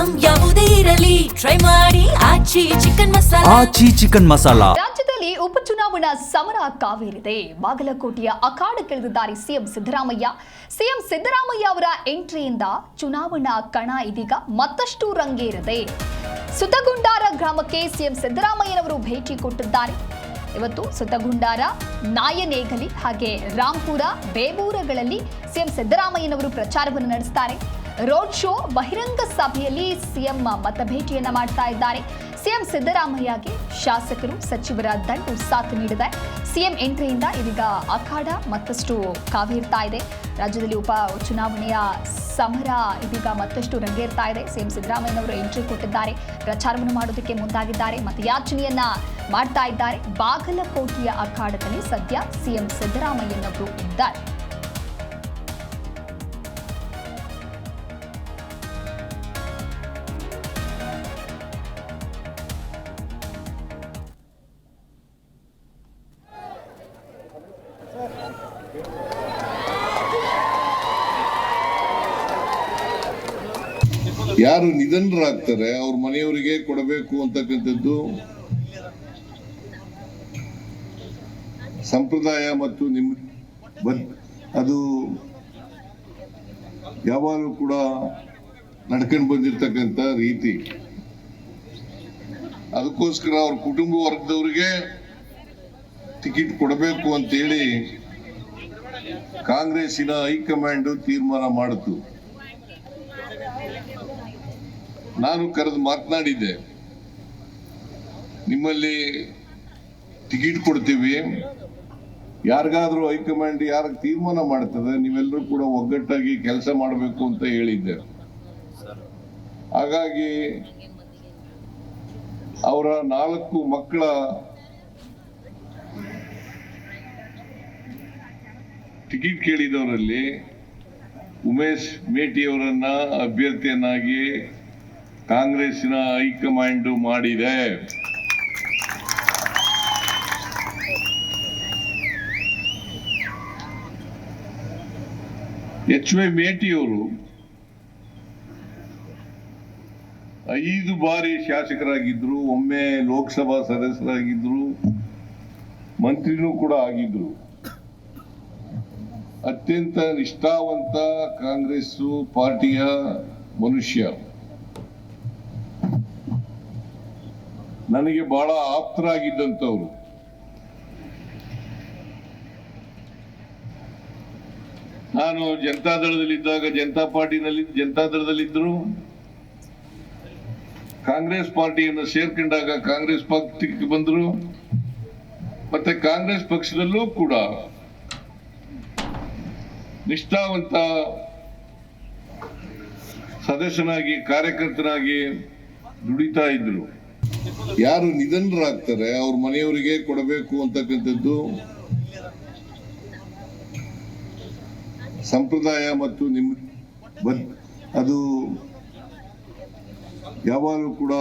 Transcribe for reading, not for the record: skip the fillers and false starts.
Item ಯಾವುದೇ ಇರಲಿ try ಮಾಡಿ ಆಚಿ ಚಿಕನ್ ಮಸಾಲಾ. ರಾಜ್ಯದಲ್ಲಿ ಉಪಚುನಾವಣಾ ಸಮರ ಕಾವೇರಿದೆ. ಬಾಗಲಕೋಟೆಯ ಅಖಾಡಕ್ಕಿಳಿದಿದ್ದಾರೆ ಸಿಎಂ ಸಿದ್ದರಾಮಯ್ಯ. ಸಿಎಂ ಸಿದ್ದರಾಮಯ್ಯ ಅವರ ಎಂಟ್ರಿಯಿಂದ ಚುನಾವಣಾ ಕಣ ಇದೀಗ ಮತ್ತಷ್ಟು ರಂಗೇರಿದೆ. ಸುತಗುಂಡಾರ ಗ್ರಾಮಕ್ಕೆ ಸಿಎಂ ಸಿದ್ದರಾಮಯ್ಯನವರು ಭೇಟಿ ಕೊಟ್ಟಿದ್ದಾರೆ. ಇವತ್ತು ಸುತಗುಂಡಾರ, ನಾಯನೇಗಲಿ ಹಾಗೆ ರಾಂಪುರ, ಬೇಬೂರಗಳಲ್ಲಿ ಸಿಎಂ ಸಿದ್ದರಾಮಯ್ಯನವರು ಪ್ರಚಾರವನ್ನು ನಡೆಸುತ್ತಾರೆ. ರೋಡ್ ಶೋ, ಬಹಿರಂಗ ಸಭೆಯಲ್ಲಿ ಸಿಎಂ ಮತಭೇಟಿಯನ್ನ ಮಾಡ್ತಾ ಇದ್ದಾರೆ. ಸಿಎಂ ಸಿದ್ದರಾಮಯ್ಯಗೆ ಶಾಸಕರು, ಸಚಿವರ ದಂಡು ಸಾಥ್ ನೀಡಿದೆ. ಸಿಎಂ ಎಂಟ್ರಿಯಿಂದ ಇದೀಗ ಅಖಾಡ ಮತ್ತಷ್ಟು ಕಾವೇರ್ತಾ ಇದೆ. ರಾಜ್ಯದಲ್ಲಿ ಉಪ ಚುನಾವಣೆಯ ಸಮರ ಇದೀಗ ಮತ್ತಷ್ಟು ರಂಗೇರ್ತಾ ಇದೆ. ಸಿಎಂ ಸಿದ್ದರಾಮಯ್ಯನವರು ಎಂಟ್ರಿ ಕೊಟ್ಟಿದ್ದಾರೆ, ಪ್ರಚಾರವನ್ನು ಮಾಡೋದಕ್ಕೆ ಮುಂದಾಗಿದ್ದಾರೆ, ಮತಯಾಚನೆಯನ್ನ ಮಾಡ್ತಾ ಇದ್ದಾರೆ. ಬಾಗಲಕೋಟೆಯ ಅಖಾಡದಲ್ಲಿ ಸದ್ಯ ಸಿಎಂ ಸಿದ್ದರಾಮಯ್ಯನವರು ಇದ್ದಾರೆ. ಯಾರು ನಿಧನರಾಗ್ತಾರೆ ಅವ್ರ ಮನೆಯವರಿಗೆ ಕೊಡಬೇಕು ಅಂತಕ್ಕಂಥದ್ದು ಸಂಪ್ರದಾಯ ಮತ್ತು ಅದು ಯಾವಾಗಲೂ ಕೂಡ ನಡ್ಕೊಂಡು ಬಂದಿರತಕ್ಕಂಥ ರೀತಿ. ಅದಕ್ಕೋಸ್ಕರ ಅವ್ರ ಕುಟುಂಬ ವರ್ಗದವರಿಗೆ ಟಿಕೆಟ್ ಕೊಡಬೇಕು ಅಂತೇಳಿ ಕಾಂಗ್ರೆಸ್ಸಿನ ಹೈಕಮಾಂಡ್ ತೀರ್ಮಾನ ಮಾಡಿತು. ನಾನು ಕರೆದು ಮಾತನಾಡಿದ್ದೆ, ನಿಮ್ಮಲ್ಲಿ ಟಿಕೆಟ್ ಕೊಡ್ತೀವಿ, ಯಾರಿಗಾದ್ರೂ ಹೈಕಮಾಂಡ್ ಯಾರು ತೀರ್ಮಾನ ಮಾಡ್ತದೆ ನೀವೆಲ್ಲರೂ ಕೂಡ ಒಗ್ಗಟ್ಟಾಗಿ ಕೆಲಸ ಮಾಡಬೇಕು ಅಂತ ಹೇಳಿದ್ದೆ. ಹಾಗಾಗಿ ಅವರ 4 ಮಕ್ಕಳ ಟಿಕೆಟ್ ಕೇಳಿದವರಲ್ಲಿ ಉಮೇಶ್ ಮೇಟಿ ಅವರನ್ನ ಅಭ್ಯರ್ಥಿಯನ್ನಾಗಿ ಕಾಂಗ್ರೆಸ್ಸಿನ ಹೈಕಮಾಂಡ್ ಮಾಡಿದೆ. ಎಚ್.ವೈ. ಮೇಟಿಯವರು 5 ಬಾರಿ ಶಾಸಕರಾಗಿದ್ರು, ಒಮ್ಮೆ ಲೋಕಸಭಾ ಸದಸ್ಯರಾಗಿದ್ರು, ಮಂತ್ರಿನೂ ಕೂಡ ಆಗಿದ್ರು. ಅತ್ಯಂತ ನಿಷ್ಠಾವಂತ ಕಾಂಗ್ರೆಸ್ ಪಾರ್ಟಿಯ ಮನುಷ್ಯ. ನನಗೆ ಬಹಳ ಆಪ್ತರಾಗಿದ್ದಂಥವ್ರು. ನಾನು ಜನತಾದಳದಲ್ಲಿದ್ದಾಗ ಜನತಾದಳದಲ್ಲಿದ್ದರು, ಕಾಂಗ್ರೆಸ್ ಪಾರ್ಟಿಯನ್ನು ಸೇರ್ಕೊಂಡಾಗ ಕಾಂಗ್ರೆಸ್ ಪಕ್ಷಕ್ಕೆ ಬಂದರು, ಮತ್ತೆ ಕಾಂಗ್ರೆಸ್ ಪಕ್ಷದಲ್ಲೂ ಕೂಡ ನಿಷ್ಠಾವಂತ ಸದಸ್ಯನಾಗಿ, ಕಾರ್ಯಕರ್ತನಾಗಿ ದುಡಿತಾ ಇದ್ರು. ಯಾರು ನಿಧನರಾಗ್ತಾರೆ ಅವ್ರ ಮನೆಯವರಿಗೆ ಕೊಡಬೇಕು ಅಂತಕ್ಕಂಥದ್ದು ಸಂಪ್ರದಾಯ ಮತ್ತು ಅದು ಯಾವಾಗಲೂ ಕೂಡ